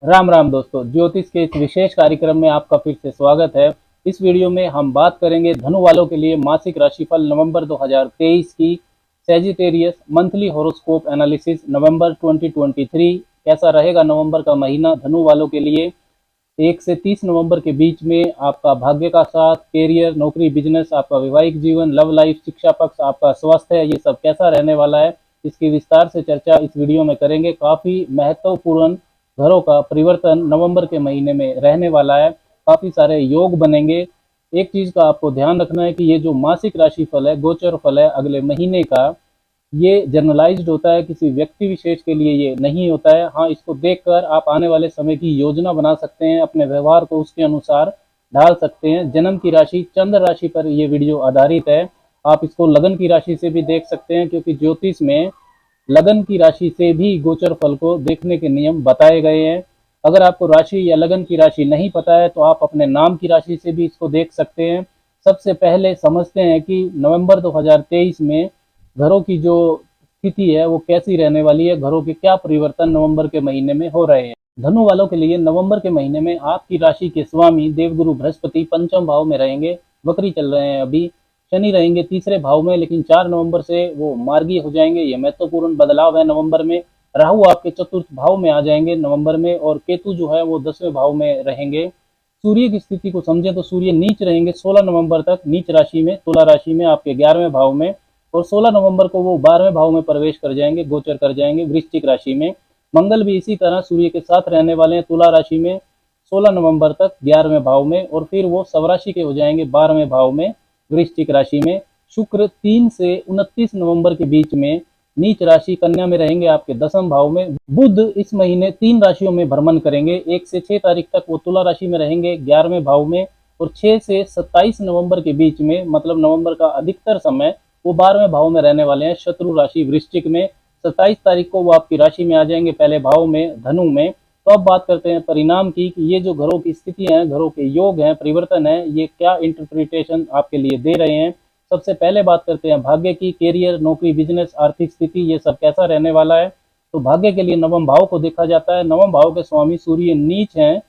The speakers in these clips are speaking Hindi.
राम राम दोस्तों, ज्योतिष के इस विशेष कार्यक्रम में आपका फिर से स्वागत है। इस वीडियो में हम बात करेंगे धनु वालों के लिए मासिक राशिफल नवंबर 2023 की। सेजिटेरियस मंथली हॉरोस्कोप एनालिसिस नवंबर 2023 कैसा रहेगा नवंबर का महीना धनु वालों के लिए। 1 से 30 नवंबर के बीच में आपका भाग्य का साथ, कैरियर, नौकरी, बिजनेस, आपका वैवाहिक जीवन, लव लाइफ, शिक्षा पक्ष, आपका स्वास्थ्य, ये सब कैसा रहने वाला है, इसकी विस्तार से चर्चा इस वीडियो में करेंगे। काफ़ी महत्वपूर्ण घरों का परिवर्तन नवंबर के महीने में रहने वाला है। काफ़ी सारे योग बनेंगे। एक चीज़ का आपको ध्यान रखना है कि ये जो मासिक राशिफल है, गोचर फल है अगले महीने का, ये जनरलाइज्ड होता है, किसी व्यक्ति विशेष के लिए ये नहीं होता है। हाँ, इसको देखकर आप आने वाले समय की योजना बना सकते हैं, अपने व्यवहार को उसके अनुसार ढाल सकते हैं। जन्म की राशि चंद्र राशि पर ये वीडियो आधारित है। आप इसको लगन की राशि से भी देख सकते हैं, क्योंकि ज्योतिष में लगन की राशि से भी गोचर फल को देखने के नियम बताए गए हैं। अगर आपको राशि या लगन की राशि नहीं पता है तो आप अपने नाम की राशि से भी इसको देख सकते हैं। सबसे पहले समझते हैं कि नवंबर 2023 में घरों की जो स्थिति है वो कैसी रहने वाली है, घरों के क्या परिवर्तन नवंबर के महीने में हो रहे हैं। धनु वालों के लिए नवंबर के महीने में आपकी राशि के स्वामी देवगुरु बृहस्पति पंचम भाव में रहेंगे, वक्री चल रहे हैं अभी। शनि रहेंगे तीसरे भाव में, लेकिन 4 नवंबर से वो मार्गी हो जाएंगे। ये महत्वपूर्ण बदलाव है नवंबर में। राहु आपके चतुर्थ भाव में आ जाएंगे नवंबर में, और केतु जो है वो 10वें भाव में रहेंगे। सूर्य की स्थिति को समझें तो सूर्य नीच रहेंगे 16 नवंबर तक नीच राशि में, तुला राशि में, आपके 11वें भाव में, और 16 नवंबर को वो 12वें भाव में प्रवेश कर जाएंगे, गोचर कर जाएंगे वृश्चिक राशि में। मंगल भी इसी तरह सूर्य के साथ रहने वाले हैं तुला राशि में 16 नवंबर तक 11वें भाव में, और फिर वो स्वराशि के हो जाएंगे 12वें भाव में वृश्चिक राशि में। शुक्र 3 से 29 नवंबर के बीच में नीच राशि कन्या में रहेंगे, आपके 10वें भाव में। बुध इस महीने 3 राशियों में भ्रमण करेंगे। 1 से 6 तारीख तक वो तुला राशि में रहेंगे 11वें भाव में, और 6 से 27 नवंबर के बीच में, मतलब नवंबर का अधिकतर समय, वो 12वें भाव में रहने वाले हैं शत्रु राशि वृश्चिक में। 27 तारीख को वो आपकी राशि में आ जाएंगे, पहले भाव में धनु में। तो अब बात करते हैं परिणाम की, कि ये जो घरों की स्थितियां हैं, घरों के योग हैं, परिवर्तन है, ये क्या इंटरप्रिटेशन आपके लिए दे रहे हैं। सबसे पहले बात करते हैं भाग्य की। कैरियर, नौकरी, बिजनेस, आर्थिक स्थिति, ये सब कैसा रहने वाला है। तो भाग्य के लिए नवम भाव को देखा जाता है। नवम भाव के स्वामी सूर्य नीच हैं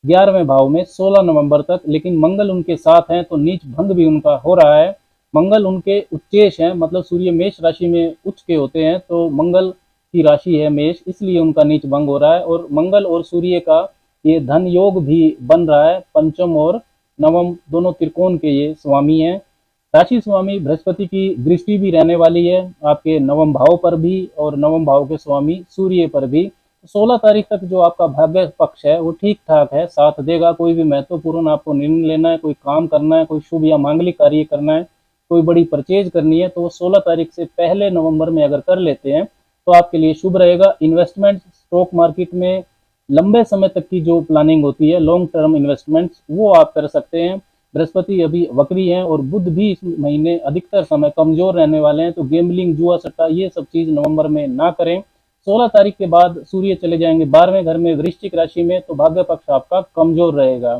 11वें भाव में 16 नवंबर तक, लेकिन मंगल उनके साथ हैं, तो नीच भंग भी उनका हो रहा है। मंगल उनके उच्चेश हैं, मतलब सूर्य मेष राशि में उच्च के होते हैं, तो मंगल की राशि है मेष, इसलिए उनका नीच भंग हो रहा है। और मंगल और सूर्य का ये धन योग भी बन रहा है। पंचम और नवम दोनों त्रिकोण के ये स्वामी हैं। राशि स्वामी बृहस्पति की दृष्टि भी रहने वाली है आपके नवम भाव पर भी, और नवम भाव के स्वामी सूर्य पर भी। 16 तारीख तक जो आपका भाग्य पक्ष है वो ठीक ठाक है, साथ देगा। कोई भी महत्वपूर्ण आपको निर्णय लेना है, कोई काम करना है, कोई शुभ या मांगलिक कार्य करना है, कोई बड़ी परचेज करनी है, तो वो 16 तारीख से पहले नवंबर में अगर कर लेते हैं तो आपके लिए शुभ रहेगा। इन्वेस्टमेंट स्टॉक मार्केट में लंबे समय तक की जो प्लानिंग होती है, लॉन्ग टर्म इन्वेस्टमेंट्स, वो आप कर सकते हैं। बृहस्पति अभी वक्री हैं, और बुध भी इस महीने अधिकतर समय कमजोर रहने वाले हैं, तो गेमलिंग, जुआ सट्टा, ये सब चीज नवंबर में ना करें। 16 तारीख के बाद सूर्य चले जाएंगे 12वें घर में वृश्चिक राशि में, तो भाग्य पक्ष आपका कमजोर रहेगा।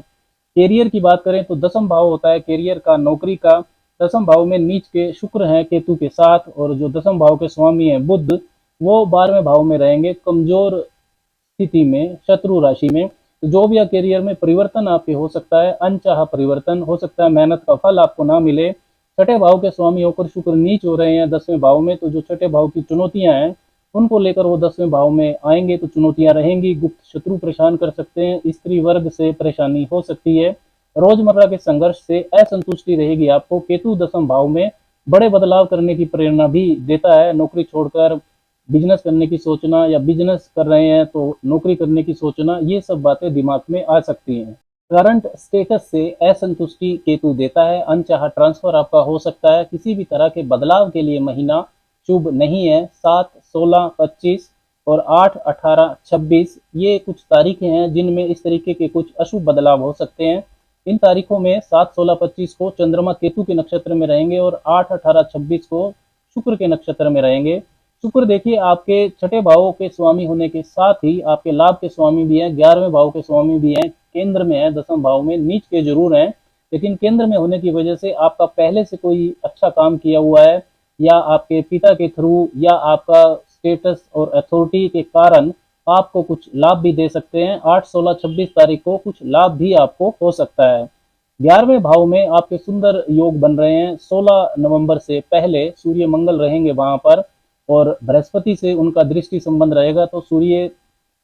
कैरियर की बात करें तो 10वां भाव होता है कैरियर का, नौकरी का। 10वां भाव में नीच के शुक्र हैं केतु के साथ, और जो 10वां भाव के स्वामी हैं बुध, वो 12वें भाव में रहेंगे कमजोर स्थिति में शत्रु राशि में। तो जो भी कैरियर में परिवर्तन आपके हो सकता है, अनचाहा परिवर्तन हो सकता है, मेहनत का फल आपको ना मिले। छठे भाव के स्वामी होकर शुक्र नीच हो रहे हैं 10वें भाव में, तो जो छठे भाव की चुनौतियां हैं उनको लेकर वो 10वें भाव में आएंगे, तो चुनौतियां रहेंगी। गुप्त शत्रु परेशान कर सकते हैं, स्त्री वर्ग से परेशानी हो सकती है, रोजमर्रा के संघर्ष से असंतुष्टि रहेगी आपको। केतु 10वें भाव में बड़े बदलाव करने की प्रेरणा भी देता है। नौकरी छोड़कर बिजनेस करने की सोचना, या बिजनेस कर रहे हैं तो नौकरी करने की सोचना, ये सब बातें दिमाग में आ सकती हैं। करंट स्टेटस से असंतुष्टि केतु देता है। अनचाहा ट्रांसफर आपका हो सकता है। किसी भी तरह के बदलाव के लिए महीना शुभ नहीं है। 7, 16, 25 और 8, 18, 26 ये कुछ तारीखें हैं जिनमें इस तरीके के कुछ अशुभ बदलाव हो सकते हैं। इन तारीखों में 7, 16, 25 को चंद्रमा केतु के नक्षत्र में रहेंगे, और 8, 18, 26 को शुक्र के नक्षत्र में रहेंगे। शुक्र देखिए आपके छठे भावों के स्वामी होने के साथ ही आपके लाभ के स्वामी भी हैं, 11वें भाव के स्वामी भी हैं, केंद्र में है 10वें भाव में। नीच के जरूर हैं, लेकिन केंद्र में होने की वजह से आपका पहले से कोई अच्छा काम किया हुआ है, या आपके पिता के थ्रू, या आपका स्टेटस और अथॉरिटी के कारण आपको कुछ लाभ भी दे सकते हैं। 8, 16, 26 तारीख को कुछ लाभ भी आपको हो सकता है। 11वें भाव में आपके सुंदर योग बन रहे हैं। 16 नवंबर से पहले सूर्य मंगल रहेंगे वहां पर, और बृहस्पति से उनका दृष्टि संबंध रहेगा। तो सूर्य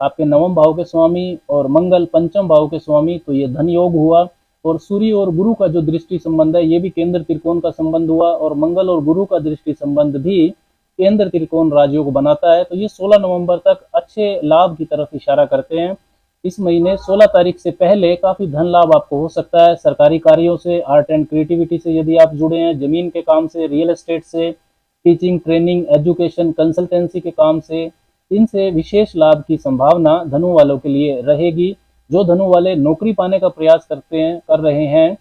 आपके नवम भाव के स्वामी और मंगल पंचम भाव के स्वामी, तो ये धन योग हुआ। और सूर्य और गुरु का जो दृष्टि संबंध है ये भी केंद्र त्रिकोण का संबंध हुआ, और मंगल और गुरु का दृष्टि संबंध भी केंद्र त्रिकोण राजयोग बनाता है। तो ये 16 नवंबर तक अच्छे लाभ की तरफ इशारा करते हैं। इस महीने 16 तारीख से पहले काफी धन लाभ आपको हो सकता है। सरकारी कार्यों से, आर्ट एंड क्रिएटिविटी से यदि आप जुड़े हैं, जमीन के काम से, रियल एस्टेट से, टीचिंग, ट्रेनिंग, एजुकेशन, कंसल्टेंसी के काम से, इनसे विशेष लाभ की संभावना धनु वालों के लिए रहेगी। जो धनु वाले नौकरी पाने का प्रयास कर रहे हैं,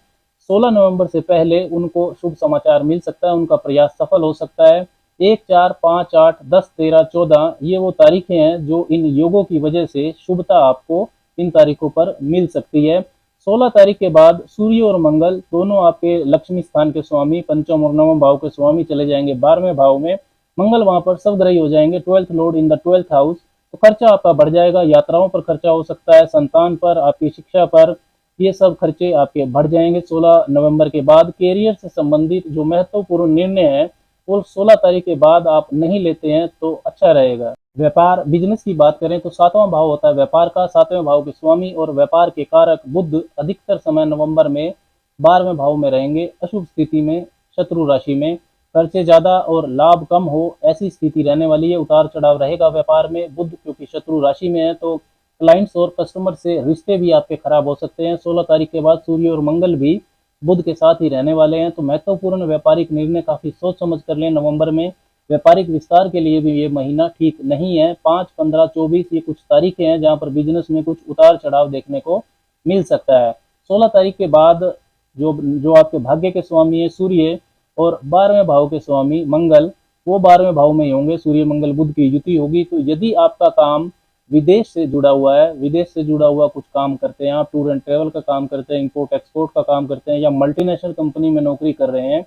16 नवंबर से पहले उनको शुभ समाचार मिल सकता है, उनका प्रयास सफल हो सकता है। 1, 4, 5, 8, 10, 13, 14 ये वो तारीखें हैं जो इन योगों की वजह से शुभता आपको इन तारीखों पर मिल सकती है। 16 तारीख के बाद सूर्य और मंगल दोनों आपके लक्ष्मी स्थान के स्वामी, पंचम और नवम भाव के स्वामी चले जाएंगे 12वें भाव में। मंगल वहां पर सबग्रही हो जाएंगे, 12th Lord in the 12th house. तो खर्चा आपका बढ़ जाएगा, यात्राओं पर खर्चा हो सकता है, संतान पर, आपकी शिक्षा पर, ये सब खर्चे आपके बढ़ जाएंगे 16 नवंबर के बाद। कैरियर से संबंधित जो महत्वपूर्ण निर्णय है वो 16 तारीख के बाद आप नहीं लेते हैं तो अच्छा रहेगा। व्यापार बिजनेस की बात करें तो 7वां भाव होता है व्यापार का, 7वें भाव के स्वामी और व्यापार के कारक बुध अधिकतर समय नवंबर में 12वें भाव में रहेंगे, अशुभ स्थिति में, शत्रु राशि में। खर्चे ज्यादा और लाभ कम हो ऐसी स्थिति रहने वाली है, उतार चढ़ाव रहेगा व्यापार में। बुध क्योंकि शत्रु राशि में है तो क्लाइंट्स और कस्टमर से रिश्ते भी आपके खराब हो सकते हैं। 16 तारीख के बाद सूर्य और मंगल भी बुध के साथ ही रहने वाले हैं, तो महत्वपूर्ण व्यापारिक निर्णय काफी सोच समझ कर लें नवंबर में। व्यापारिक विस्तार के लिए भी ये महीना ठीक नहीं है। 5, 15, 24 ये कुछ तारीखें हैं जहां पर बिजनेस में कुछ उतार चढ़ाव देखने को मिल सकता है। 16 तारीख के बाद जो जो आपके भाग्य के स्वामी है सूर्य और 12वें भाव के स्वामी मंगल, वो 12वें भाव में ही होंगे। सूर्य मंगल बुध की युति होगी। तो यदि आपका काम विदेश से जुड़ा हुआ है, विदेश से जुड़ा हुआ कुछ काम करते हैं आप, टूर एंड ट्रेवल का काम करते हैं, इंपोर्ट एक्सपोर्ट का काम करते हैं, या मल्टीनेशनल कंपनी में नौकरी कर रहे हैं,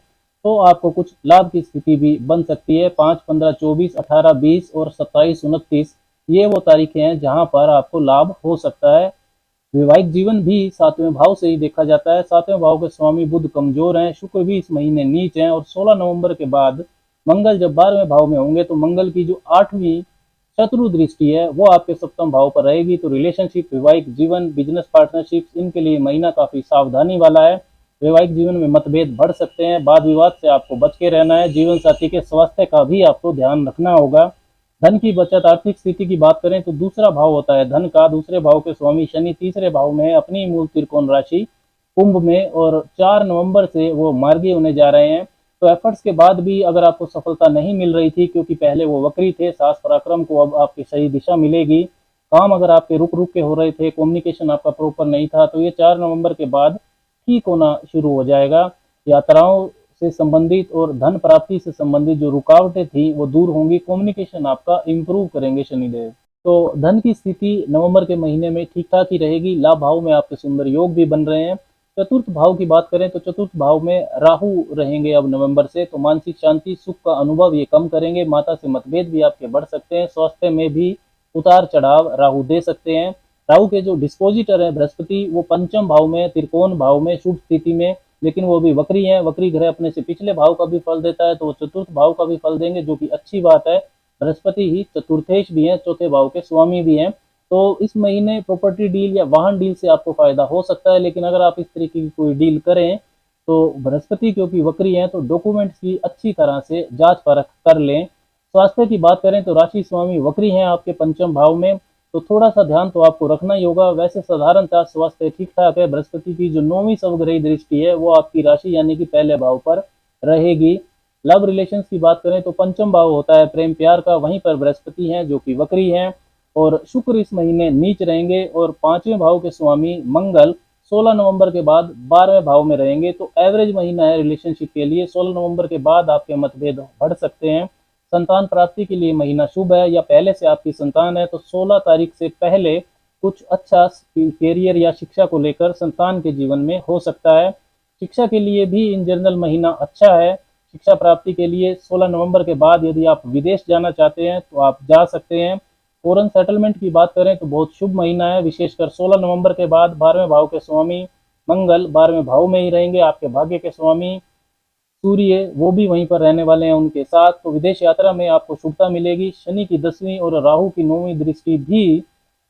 तो आपको कुछ लाभ की स्थिति भी बन सकती है। 5, 15, 24, 18, 20 और 27, 29 ये वो तारीखें हैं जहां पर आपको लाभ हो सकता है। वैवाहिक जीवन भी 7वें भाव से ही देखा जाता है। 7वें भाव के स्वामी बुध कमजोर हैं, शुक्र भी इस महीने नीच हैं, और 16 नवंबर के बाद मंगल जब 12वें भाव में होंगे तो मंगल की जो 8वीं शत्रु दृष्टि है वो आपके 7वें भाव पर रहेगी। तो रिलेशनशिप, वैवाहिक जीवन, बिजनेस पार्टनरशिप, इनके लिए महीना काफी सावधानी वाला है। वैवाहिक जीवन में मतभेद बढ़ सकते हैं, वाद विवाद से आपको बच के रहना है। जीवन साथी के स्वास्थ्य का भी आपको ध्यान रखना होगा। धन की बचत, आर्थिक स्थिति की बात करें तो दूसरा भाव होता है धन का, दूसरे भाव के स्वामी शनि तीसरे भाव में है, अपनी मूल त्रिकोण राशि कुंभ में, और 4 नवंबर से वो मार्गी होने जा रहे हैं। तो एफर्ट्स के बाद भी अगर आपको सफलता नहीं मिल रही थी, क्योंकि पहले वो वक्री थे, साहस पराक्रम को अब आपकी सही दिशा मिलेगी। काम अगर आपके रुक रुक के हो रहे थे, कम्युनिकेशन आपका प्रॉपर नहीं था, तो ये 4 नवंबर के बाद ठीक होना शुरू हो जाएगा। यात्राओं से संबंधित और धन प्राप्ति से संबंधित जो रुकावटें थी वो दूर होंगी। कम्युनिकेशन आपका इंप्रूव करेंगे शनिदेव। तो धन की स्थिति नवंबर के महीने में ठीक ठाक ही रहेगी। लाभ भाव में आपके सुंदर योग भी बन रहे हैं। चतुर्थ भाव की बात करें तो चतुर्थ भाव में राहु रहेंगे अब नवंबर से, तो मानसिक शांति, सुख का अनुभव ये कम करेंगे। माता से मतभेद भी आपके बढ़ सकते हैं। स्वास्थ्य में भी उतार चढ़ाव राहु दे सकते हैं। राहु के जो डिस्पोजिटर है बृहस्पति, वो पंचम भाव में, त्रिकोण भाव में, शुभ स्थिति में, लेकिन वो भी वक्री है। वक्री ग्रह अपने से पिछले भाव का भी फल देता है, तो वो चतुर्थ भाव का भी फल देंगे, जो कि अच्छी बात है। बृहस्पति ही चतुर्थेश भी हैं, चौथे भाव के स्वामी भी हैं। तो इस महीने प्रॉपर्टी डील या वाहन डील से आपको फायदा हो सकता है, लेकिन अगर आप इस तरीके की कोई डील करें तो बृहस्पति क्योंकि वक्री हैं तो डॉक्यूमेंट्स की अच्छी तरह से जांच परख कर लें। स्वास्थ्य की बात करें तो राशि स्वामी वक्री हैं आपके पंचम भाव में, तो थोड़ा सा ध्यान तो आपको रखना ही होगा। वैसे साधारणतः स्वास्थ्य ठीक ठाक है। बृहस्पति की जो 9वीं स्वग्रही दृष्टि है वो आपकी राशि यानी कि पहले भाव पर रहेगी। लव रिलेशंस की बात करें तो पंचम भाव होता है प्रेम प्यार का, वहीं पर बृहस्पति हैं जो कि वक्री हैं, और शुक्र इस महीने नीच रहेंगे। और 5वें भाव के स्वामी मंगल 16 नवंबर के बाद 12वें भाव में रहेंगे। तो एवरेज महीना है रिलेशनशिप के लिए। 16 नवंबर के बाद आपके मतभेद बढ़ सकते हैं। संतान प्राप्ति के लिए महीना शुभ है, या पहले से आपकी संतान है तो 16 तारीख से पहले कुछ अच्छा कैरियर या शिक्षा को लेकर संतान के जीवन में हो सकता है। शिक्षा के लिए भी इन जनरल महीना अच्छा है। शिक्षा प्राप्ति के लिए 16 नवंबर के बाद यदि आप विदेश जाना चाहते हैं तो आप जा सकते हैं। फॉरेन सेटलमेंट की बात करें तो बहुत शुभ महीना है। विशेषकर 16 नवंबर के बाद 12वें भाव के स्वामी मंगल 12वें भाव में ही रहेंगे। आपके भाग्य के स्वामी सूर्य वो भी वहीं पर रहने वाले हैं उनके साथ, तो विदेश यात्रा में आपको शुभता मिलेगी। शनि की 10वीं और राहु की 9वीं दृष्टि भी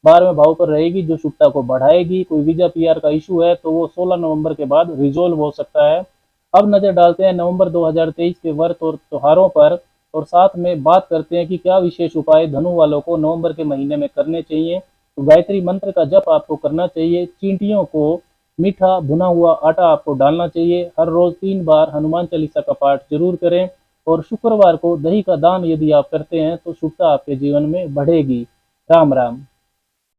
12वें भाव पर रहेगी, जो शुभता को बढ़ाएगी। कोई वीजा पीआर का इशू है तो वो 16 नवंबर के बाद रिजोल्व हो सकता है। अब नजर डालते हैं नवंबर 2023 के व्रत और त्योहारों पर, और साथ में बात करते हैं कि क्या विशेष उपाय धनु वालों को नवंबर के महीने में करने चाहिए। तो गायत्री मंत्र का जप आपको करना चाहिए। चींटियों को मीठा भुना हुआ आटा आपको डालना चाहिए। हर रोज 3 बार हनुमान चालीसा का पाठ जरूर करें, और शुक्रवार को दही का दान यदि आप करते हैं तो शुभता आपके जीवन में बढ़ेगी। राम राम।